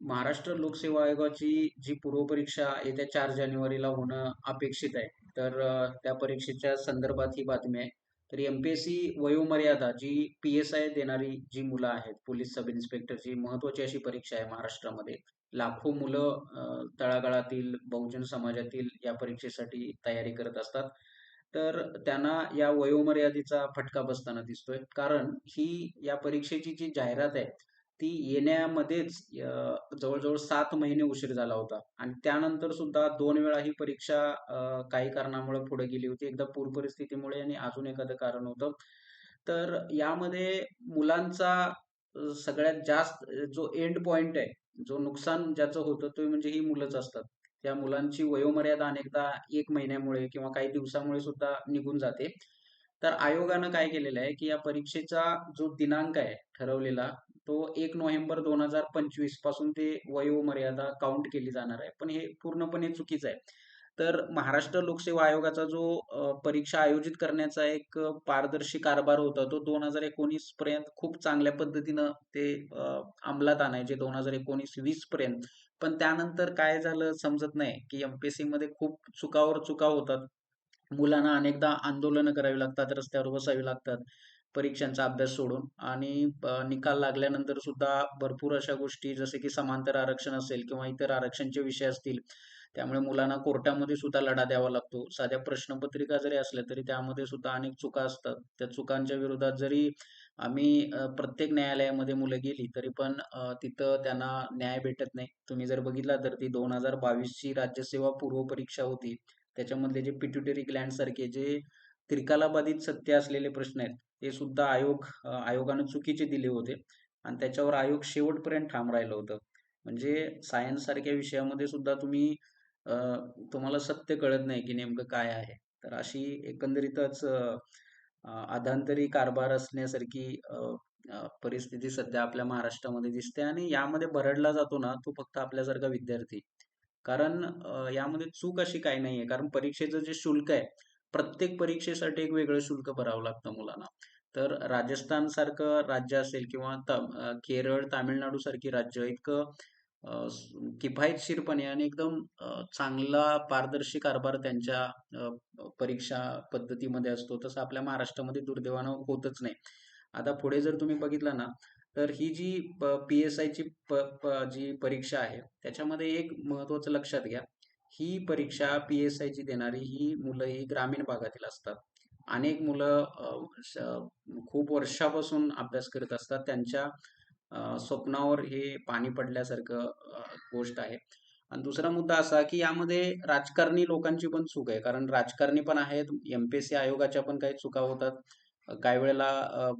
महाराष्ट्र लोकसेवा आयोगाची जी पूर्वपरीक्षा येत्या 4 जानेवारीला होणं अपेक्षित आहे. तर त्या परीक्षेच्या संदर्भात ही बातमी आहे. तर एमपीएससी वयोमर्यादा जी PSI देणारी जी मुलं आहेत, पोलीस सब इन्स्पेक्टरची महत्वाची अशी परीक्षा आहे महाराष्ट्रामध्ये. लाखो मुलं तळागाळातील बहुजन समाजातील या परीक्षेसाठी तयारी करत असतात. तर त्यांना या वयोमर्यादेचा फटका बसताना दिसतोय. कारण ही या परीक्षेची जी जाहिरात आहे ती येण्यामध्येच जवळ-जवळ 7 महिने उशीर झाला होता आणि त्यानंतर सुद्धा 2 वेळा ही परीक्षा काही कारणामुळे पुढे गेली होती. एकदा पूर परिस्थितीमुळे आणि अजून एखादं कारण होतं. तर यामध्ये मुलांचा सगळ्यात जास्त जो एंड पॉइंट आहे, जो नुकसान ज्याचं होतं ते म्हणजे ही मुलंच असतात. त्या मुलांची वयोमर्यादा अनेकदा 1 महिन्यामुळे किंवा काही दिवसामुळे सुद्धा निघून जाते. तर आयोगानं काय केलेलं आहे, की या परीक्षेचा जो दिनांक आहे ठरवलेला, तो 1 नोव्हेंबर 2025 पासून ते वयोमर्यादा काउंट केली जाणार आहे. पण हे पूर्णपणे चुकीचं आहे. तर महाराष्ट्र लोकसेवा आयोगाचा जो परीक्षा आयोजित करण्याचा एक पारदर्शी कारभार होता, तो 2019 पर्यंत खूप चांगल्या पद्धतीनं ते अंमलात आणायचे 2019-20 पर्यंत. पण त्यानंतर काय झालं समजत नाही, की एम-पी-एस-सी मध्ये खूप चुकावर चुका होतात. मुलांना अनेकदा आंदोलनं करावी लागतात, रस्त्यावर बसावी लागतात, परीक्षांचा अभ्यास सोडून आणि निकाल लागल्यानंतर सुद्धा भरपूर अशा गोष्टी जसे की समांतर आरक्षण असेल किंवा इतर आरक्षणचे विषय असतील, त्यामुळे मुलांना कोर्टामध्ये सुद्धा लढा द्यावा लागतो. साध्या प्रश्नपत्रिका जरी असल्या तरी त्यामध्ये सुद्धा अनेक चुका असतात. त्या चुकांच्या विरोधात जरी आम्ही प्रत्येक न्यायालयामध्ये मुलं गेली तरी पण तिथं त्यांना न्याय भेटत नाही. तुम्ही जर बघितला तर ती 2022 ची राज्यसेवा पूर्व परीक्षा होती. त्याच्यामधले जे पिट्युटरी ग्लँड सारखे जे त्रिकालाबाधित सत्य असलेले प्रश्न आहेत, ते सुद्धा आयोगानं चुकीचे दिले होते आणि त्याच्यावर आयोग शेवटपर्यंत ठाम राहिलं होतं. म्हणजे सायन्स सारख्या विषयामध्ये सुद्धा अ, तुम्हाला सत्य कळत नाही की नेमकं काय आहे. तर अशी एकंदरीतच अधांतरी कारभार असण्यासारखी परिस्थिती सध्या आपल्या महाराष्ट्रामध्ये दिसते आणि यामध्ये भरडला जातो ना, तो फक्त आपल्यासारखा विद्यार्थी. कारण यामध्ये चूक अशी काही नाहीये. कारण परीक्षेचं जे शुल्क आहे, प्रत्येक परीक्षेसाठी एक वेगळं शुल्क भरावं लागतं मुलांना. तर राजस्थान सारखं राज्य असेल किंवा केरळ, तामिळनाडू सारखी राज्य इतकं किफायतशीरपणे आणि एकदम चांगला पारदर्शी कारभार त्यांच्या परीक्षा पद्धतीमध्ये असतो. तसं आपल्या महाराष्ट्रामध्ये दुर्दैवानं होतच नाही. आता पुढे जर तुम्ही बघितलं ना, तर ही जी PSIची जी परीक्षा आहे, त्याच्यामध्ये एक महत्त्वाचं लक्षात घ्या. ही परीक्षा PSIची देणारी ही मुलं ही ग्रामीण भागातील असतात. अनेक मुलं खूप वर्षापासून अभ्यास करत असतात. त्यांच्या स्वप्नावर हे पाणी पडल्यासारखं गोष्ट आहे. आणि दुसरा मुद्दा असा, की यामध्ये राजकारणी लोकांची पण चूक आहे. कारण राजकारणी पण आहेत, एम-पी-एस-सी आयोगाच्या पण काही चुका होतात. काही वेळेला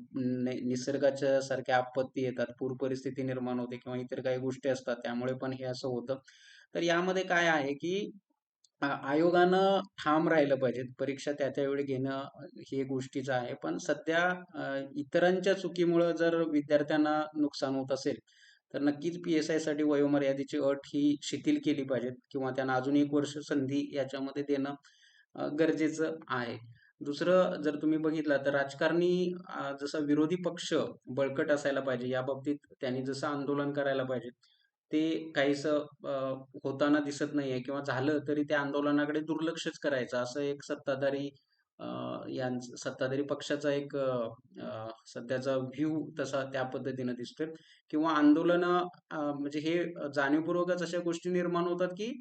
निसर्गाच्या सारख्या आपत्ती येतात, पूर परिस्थिती निर्माण होते किंवा इतर काही गोष्टी असतात, त्यामुळे पण हे असं होतं. तर यामध्ये काय आहे, की आयोगानं ठाम राहिलं पाहिजे. परीक्षा त्या वेळी घेणं हे गोष्टीचं आहे. पण सध्या इतरांच्या चुकीमुळं जर विद्यार्थ्यांना नुकसान होत असेल, तर नक्कीच PSIसाठी वयोमर्यादेची अट ही शिथिल केली पाहिजे किंवा त्यांना अजून 1 वर्ष संधी याच्यामध्ये देणं गरजेचं आहे. दुसरं जर तुम्ही बघितलं तर राजकारणी जसा विरोधी पक्ष बळकट असायला पाहिजे. याबाबतीत त्यांनी जसं आंदोलन करायला पाहिजे. ते काहीसं होताना दिसत नाहीये किंवा झालं तरी त्या आंदोलनाकडे दुर्लक्षच करायचं असं एक अ, सत्ताधारी पक्षाचा एक सध्याचा व्ह्यू तसा त्या पद्धतीनं दिसतोय किंवा आंदोलनं म्हणजे हे जाणीवपूर्वकच अशा गोष्टी निर्माण होतात की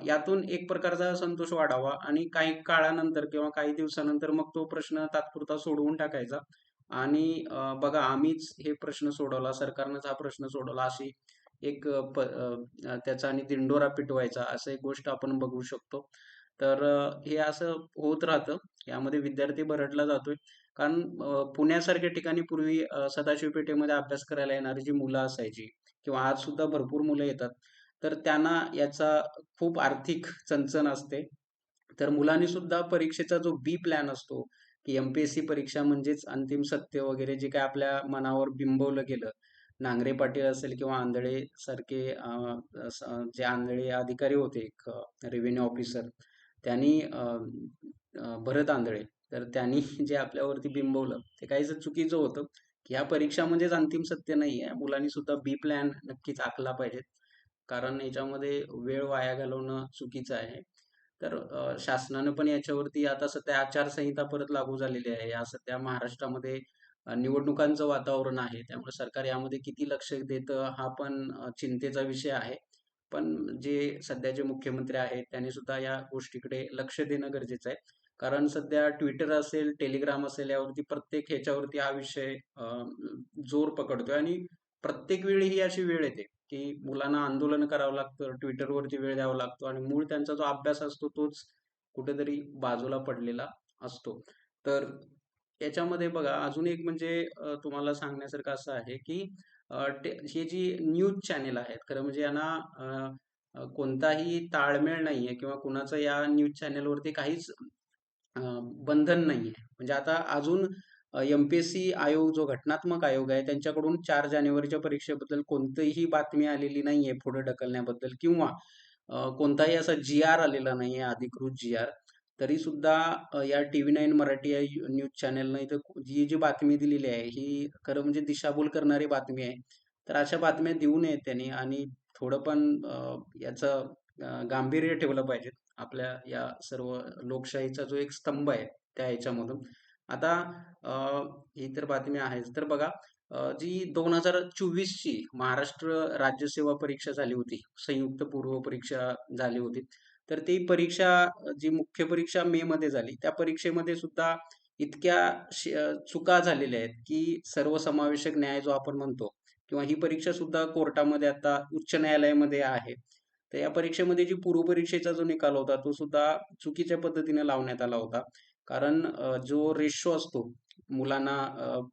यातून एक प्रकारचा संतोष वाढावा आणि काही काळानंतर किंवा काही दिवसानंतर मग तो प्रश्न तात्पुरता सोडवून टाकायचा आणि बघा आम्हीच हे प्रश्न सोडवला, सरकारनंच हा प्रश्न सोडवला अशी एक त्याचा आणि दिंडोरा पिटवायचा असं एक गोष्ट आपण बघू शकतो. तर हे असं होत राहतं. यामध्ये विद्यार्थी भरडला जातोय. कारण पुण्यासारख्या ठिकाणी पूर्वी सदाशिव पेठेमध्ये अभ्यास करायला येणारी जी मुलं असायची किंवा आज सुद्धा भरपूर मुलं येतात. तर त्यांना याचा खूप आर्थिक चणचण असते. तर मुलांनी सुद्धा परीक्षेचा जो बी प्लॅन असतो, की एम-पी-एस-सी परीक्षा म्हणजेच अंतिम सत्य वगैरे जे काही आपल्या मनावर बिंबवलं गेलं. नांगरे पाटील असेल किंवा आंधळे सारखे जे आंधळे अधिकारी होते एक रेव्हेन्यू ऑफिसर त्यांनी भरत आंधळे तर त्यांनी जे आपल्यावरती बिंबवलं ते काहीसं चुकीचं होतं या परीक्षा म्हणजेच अंतिम सत्य नाहीये. मुलांनी सुद्धा बी प्लॅन नक्कीच आखला पाहिजे. कारण याच्यामध्ये वेळ वाया घालवणं चुकीचं आहे. तर शासनानं पण याच्यावरती आता सध्या आचारसंहिता परत लागू झालेली आहे. या सध्या महाराष्ट्रामध्ये निवडणुकांचं वातावरण आहे. त्यामुळे सरकार यामध्ये किती लक्ष देतं हा पण चिंतेचा विषय आहे. पण जे सध्याचे मुख्यमंत्री आहेत त्यांनी सुद्धा या गोष्टीकडे लक्ष देणं गरजेचं आहे. कारण सध्या Twitter असेल, Telegram असेल यावरती प्रत्येक ह्याच्यावरती हा विषय जोर पकडतोय आणि प्रत्येक वेळी ही अशी वेळ येते, की मुलांना आंदोलन करावं लागतं, Twitterवरती वेळ द्यावा लागतो आणि मूळ त्यांचा जो अभ्यास असतो तोच कुठेतरी बाजूला पडलेला असतो. तर याच्यामध्ये बघा अजून एक म्हणजे तुम्हाला सांगण्यासारखं असं आहे, की हे जी न्यूज चॅनेल आहेत खरं म्हणजे यांना अ, अ, कोणताही ताळमेळ नाहीये किंवा कुणाचं या न्यूज चॅनेलवरती काहीच अ, बंधन नाहीये. म्हणजे आता अजून एम-पी-एस-सी आयोग जो घटनात्मक आयोग आहे त्यांच्याकडून 4 जानेवारीच्या परीक्षेबद्दल कोणतीही बातमी आलेली नाहीये पुढे ढकलण्याबद्दल किंवा कोणताही असा जी-आर आलेला नाहीये, अधिकृत जी-आर. तरी सुद्धा या टीव्ही 9 मराठी या न्यूज चॅनेलनं इथं जी जी बातमी दिलेली आहे, ही खरं म्हणजे दिशाभूल करणारी बातमी आहे. तर अशा बातम्या देऊ नयेत त्यांनी आणि थोडं पण याचं गांभीर्य ठेवलं पाहिजे. आपल्या या सर्व लोकशाहीचा जो एक स्तंभ आहे, त्या ह्याच्यामधून. आता अ, ही तर बातमी आहेच. तर बघा जी 2024 ची महाराष्ट्र राज्य सेवा परीक्षा झाली होती. संयुक्त पूर्व परीक्षा झाली होती. तर ती परीक्षा जी मुख्य परीक्षा मे मध्ये झाली. त्या परीक्षेमध्ये सुद्धा इतक्या चुका झालेल्या आहेत, की सर्वसमावेशक न्याय जो आपण म्हणतो किंवा ही परीक्षा सुद्धा कोर्टामध्ये आता उच्च न्यायालयामध्ये आहे. तर या परीक्षेमध्ये जी पूर्वपरीक्षेचा जो निकाल होता, तो सुद्धा चुकीच्या पद्धतीने लावण्यात आला होता. कारण जो रेशो असतो मुलांना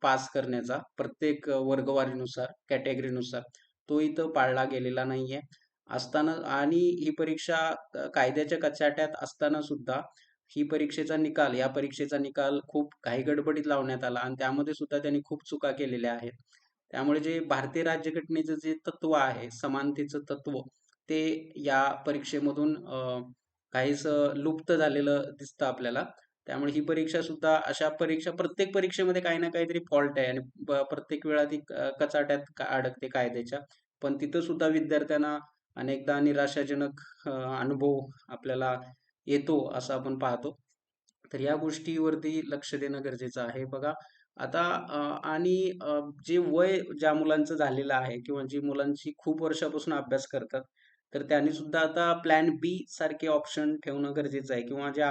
पास करण्याचा प्रत्येक वर्गवारीनुसार, कॅटेगरीनुसार, तो इथं पाळला गेलेला नाहीये. असताना आणि ही परीक्षा कायद्याच्या कचाट्यात असताना सुद्धा ही परीक्षेचा निकाल, या परीक्षेचा निकाल खूप घाईगडबडीत लावण्यात आला आणि त्यामध्ये सुद्धा त्यांनी खूप चुका केलेल्या आहेत. त्यामुळे जे भारतीय राज्यघटनेचं जे तत्व आहे, समानतेचं तत्व, ते या परीक्षेमधून काहीसं लुप्त झालेलं दिसतं आपल्याला. त्यामुळे ही परीक्षा सुद्धा अशा परीक्षा प्रत्येक परीक्षेमध्ये काही ना काहीतरी फॉल्ट आहे आणि प्रत्येक वेळा ती कचाट्यात अडकते कायद्याच्या. पण तिथं सुद्धा विद्यार्थ्यांना अनेकदा निराशाजनक अनुभव आपल्याला येतो असं आपण पाहतो. तर या गोष्टीवरती लक्ष देणं गरजेचं आहे. बघा आता आणि जे वय ज्या मुलांचं झालेलं आहे किंवा जी मुलांची खूप वर्षापासून अभ्यास करतात, तर त्यांनी सुद्धा आता प्लॅन बी सारखे ऑप्शन ठेवणं गरजेचं आहे किंवा जे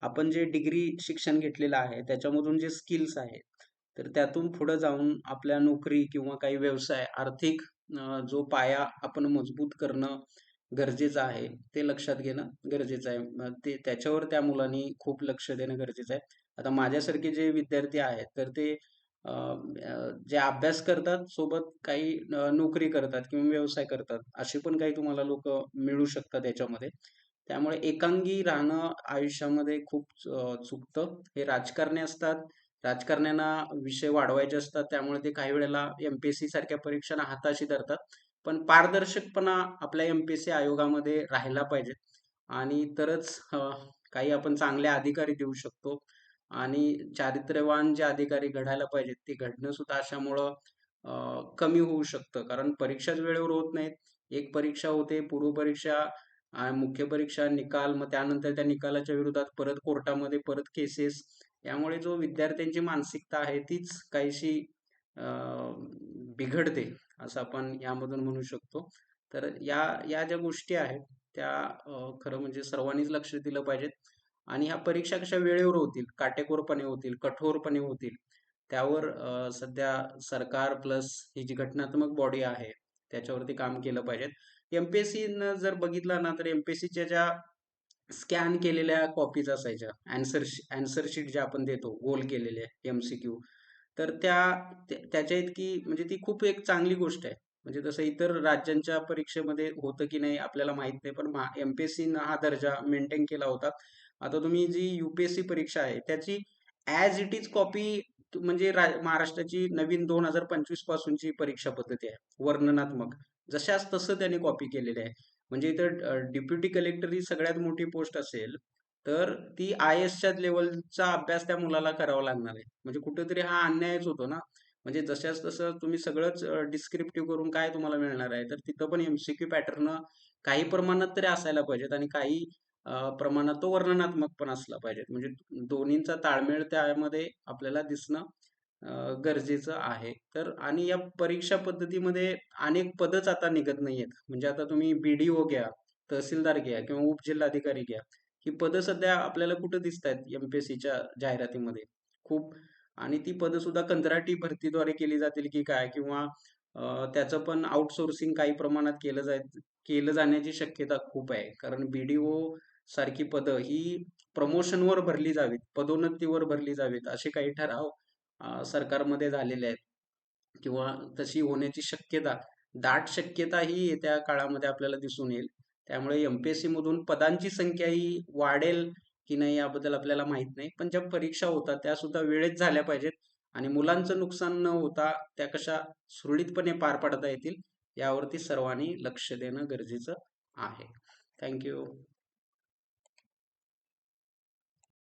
आपण जे डिग्री शिक्षण घेतलेलं आहे, त्याच्यामधून जे स्किल्स आहेत, तर त्यातून पुढे जाऊन आपल्या नोकरी किंवा काही व्यवसाय, आर्थिक जो पाया आपण मजबूत करणं गरजेचं आहे, ते लक्षात घेणं गरजेचं आहे. ते त्याच्यावर त्या मुलांनी खूप लक्ष देणं गरजेचं आहे. आता माझ्यासारखे जे विद्यार्थी आहेत, तर ते जे अभ्यास करतात, सोबत काही नोकरी करतात किंवा व्यवसाय करतात. असे पण काही तुम्हाला लोकं मिळू शकतात याच्यामध्ये. त्यामुळे एकांगी राहणं आयुष्यामध्ये खूप चुकतं. हे राजकारणी असतात. राजकारण्यांना विषय वाढवायचे असतात. त्यामुळे ते काही वेळेला एम-पी-एस-सी सारख्या परीक्षांना हाताशी धरतात. पण पारदर्शकपणा आपल्या एम-पी-एस-सी आयोगामध्ये राहिला पाहिजे आणि तरच काही आपण चांगले अधिकारी देऊ शकतो आणि चारित्र्यवान जे अधिकारी घडायला पाहिजेत, ते घडणं सुद्धा अशामुळं कमी होऊ शकतं. कारण परीक्षाच वेळेवर होत नाहीत. एक परीक्षा होते, पूर्वपरीक्षा, मुख्य परीक्षा, निकाल, मग त्यानंतर त्या निकालाच्या विरोधात परत कोर्टामध्ये परत केसेस. यामुळे जो विद्यार्थ्यांची मानसिकता आहे तीच काहीशी अ, बिघडते, असं आपण यामधून म्हणू शकतो. तर या ज्या गोष्टी आहेत त्या खरं म्हणजे सर्वांनीच लक्ष दिलं पाहिजेत आणि ह्या परीक्षा कशा वेळेवर होतील, काटेकोरपणे होतील, कठोरपणे होतील, त्यावर सध्या सरकार प्लस ही जी घटनात्मक बॉडी आहे, त्याच्यावरती काम केलं पाहिजे. एम-पी-एस-सीनं जर बघितलं ना, तर एम-पी-एस-सीच्या ज्या स्कॅन केलेल्या कॉपीज असायच्या, ॲन्सर शीट जे आपण देतो, गोल केलेले एम-सी-क्यू, तर त्याच्या इतकी म्हणजे ती खूप एक चांगली गोष्ट आहे. म्हणजे तसं इतर राज्यांच्या परीक्षेमध्ये होतं की नाही आपल्याला माहित नाही, पण एम-पी-एस-सीनं हा दर्जा मेंटेन केला होता. आता तुम्ही जी यू-पी-एस-सी परीक्षा आहे, त्याची ॲज इट इज कॉपी म्हणजे महाराष्ट्राची नवीन 2025 पासूनची परीक्षा पद्धती आहे, वर्णनात्मक. जशास तसं त्याने कॉपी केलेलं आहे. म्हणजे इथं डेप्युटी कलेक्टर ही सगळ्यात मोठी पोस्ट असेल, तर ती आय-ए-एसच्या लेव्हलचा अभ्यास त्या मुलाला करावा लागणार आहे. म्हणजे कुठेतरी हा अन्यायच होतो ना. म्हणजे जशाच तसं तुम्ही सगळंच डिस्क्रिप्टिव्ह करून काय तुम्हाला मिळणार आहे, तर तिथं पण एमसीक्यू पॅटर्न काही प्रमाणात तरी असायला पाहिजेत आणि काही प्रमाणात तो वर्णनात्मक पण असला पाहिजे. म्हणजे दोन्हींचा ताळमेळ त्यामध्ये आपल्याला दिसणं गरजेचं आहे. तर आणि या परीक्षा पद्धतीमध्ये अनेक पदच आता निघत नाहीयेत. म्हणजे आता तुम्ही BDO घ्या, तहसीलदार घ्या किंवा उपजिल्हाधिकारी घ्या. ही पदं सध्या आपल्याला कुठं दिसतायत एमपीएससीच्या जाहिरातीमध्ये खूप. आणि ती पदं सुद्धा कंत्राटी भरतीद्वारे केली जातील की काय, किंवा त्याचं पण आउटसोर्सिंग काही प्रमाणात केलं जाण्याची शक्यता खूप आहे. कारण BDO सारखी पदं ही प्रमोशनवर भरली जावीत, पदोन्नतीवर भरली जावीत, असे काही ठराव सरकारमध्ये झालेले आहेत किंवा तशी होण्याची शक्यता, दाट शक्यता ही येत्या काळामध्ये आपल्याला दिसून येईल. त्यामुळे एमपीएससी मधून पदांची संख्या ही वाढेल की नाही याबद्दल आपल्याला माहित नाही. पण ज्या परीक्षा होतात त्या सुद्धा वेळेत झाल्या पाहिजेत आणि मुलांचं नुकसान न होता त्या कशा सुरळीतपणे पार पाडता येतील यावरती सर्वांनी लक्ष देणं गरजेचं आहे. थँक्यू.